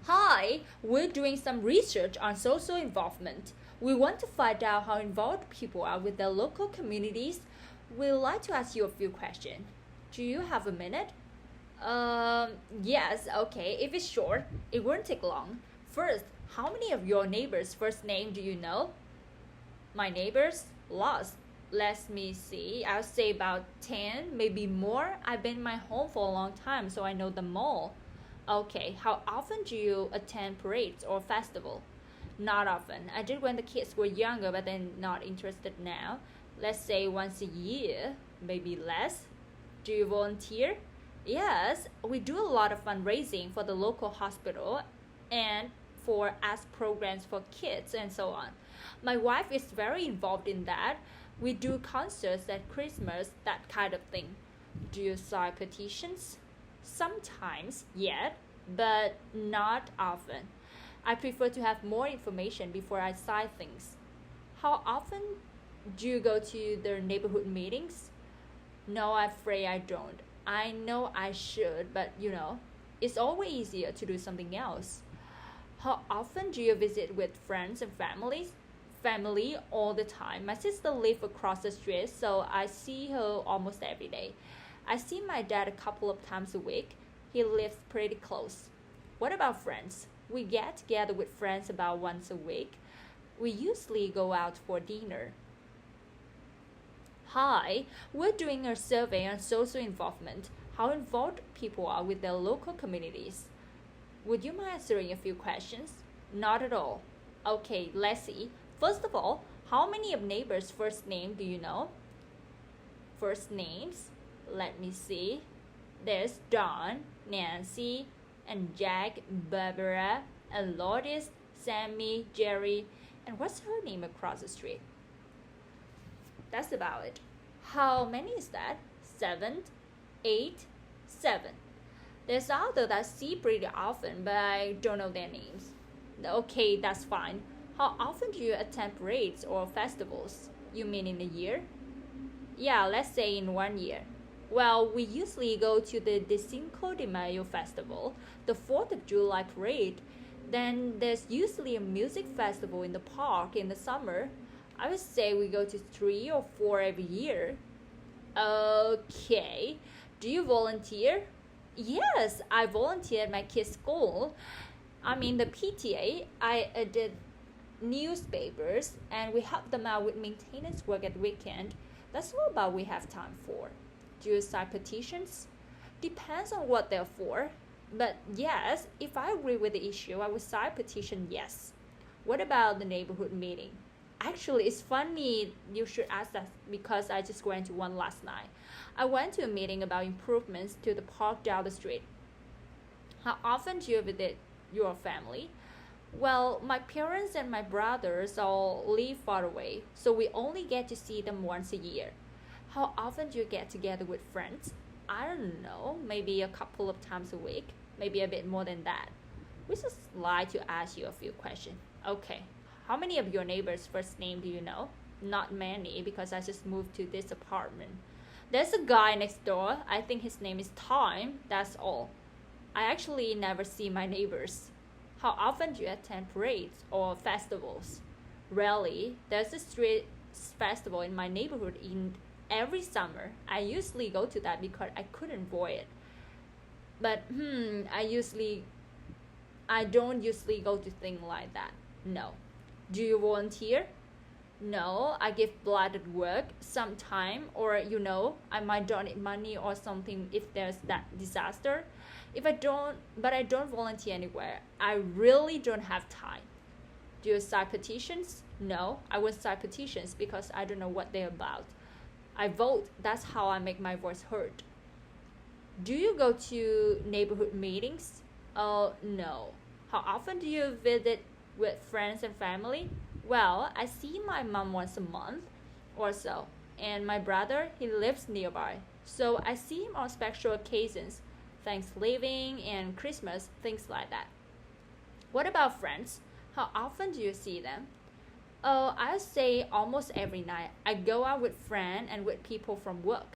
Hi, we're doing some research on social involvement. We want to find out how involved people are with their local communities. We'd like to ask you a few questions. Do you have a minute? Yes, okay. If it's short, it won't take long. First, how many of your neighbors' first name do you know? My neighbors? Lots. Let me see. I'll say about 10, maybe more. I've been in my home for a long time, so I know them all. Okay, how often do you attend parades or festival? Not often. I did when the kids were younger, but they're not interested now. Let's say once a year, maybe less. Do you volunteer? Yes, we do a lot of fundraising for the local hospital and for ASK programs for kids and so on. My wife is very involved in that. We do concerts at Christmas, that kind of thing. Do you sign petitions? Sometimes, yet, but not often. I prefer to have more information before I sign things. How often do you go to the neighborhood meetings? No, I'm afraid I don't. I know I should, but it's always easier to do something else. How often do you visit with friends and families? Family all the time. My sister lives across the street, so I see her almost every day. I see my dad a couple of times a week. He lives pretty close. What about friends? We get together with friends about once a week. We usually go out for dinner. Hi, we're doing a survey on social involvement, how involved people are with their local communities. Would you mind answering a few questions? Not at all. Okay, let's see. First of all, how many of neighbors' first name do you know? First names? Let me see. There's Don, Nancy, and Jack, Barbara, and Lourdes, Sammy, Jerry, and what's her name across the street? That's about it. How many is that? Seven, eight, seven. There's others that I see pretty often, but I don't know their names. Okay, that's fine. How often do you attend parades or festivals? You mean in a year? Yeah, let's say in 1 year. Well, we usually go to the Cinco de Mayo festival, the 4th of July parade. Then there's usually a music festival in the park in the summer. I would say we go to 3 or 4 every year. Okay. Do you volunteer? Yes, I volunteer at my kids' school. I'm in the PTA. I edit newspapers and we help them out with maintenance work at weekend. That's all about we have time for. Do you sign petitions? Depends on what they're for. But yes, if I agree with the issue, I would sign petition yes. What about the neighborhood meeting? Actually, it's funny you should ask that because I just went to one last night. I went to a meeting about improvements to the park down the street. How often do you visit your family? Well, my parents and my brothers all live far away, so we only get to see them once a year. How often do you get together with friends? I don't know, maybe a couple of times a week, maybe a bit more than that. We just like to ask you a few questions. Okay, how many of your neighbors' first name do you know? Not many because I just moved to this apartment. There's a guy next door. I think his name is Time. That's all. I actually never see my neighbors. How often do you attend parades or festivals? Rarely. There's a street festival in my neighborhood in every summer. I usually go to that because I couldn't avoid it. But I don't usually go to things like that. No. Do you volunteer? No, I give blood at work sometime, or I might donate money or something if there's that disaster. If I don't, but I don't volunteer anywhere. I really don't have time. Do you sign petitions? No, I won't sign petitions because I don't know what they're about. I vote. That's how I make my voice heard. Do you go to neighborhood meetings? Oh, no. How often do you visit with friends and family? Well, I see my mom once a month or so, and my brother, he lives nearby. So I see him on special occasions, Thanksgiving and Christmas, things like that. What about friends? How often do you see them? Oh, I'll say almost every night. I go out with friends and with people from work.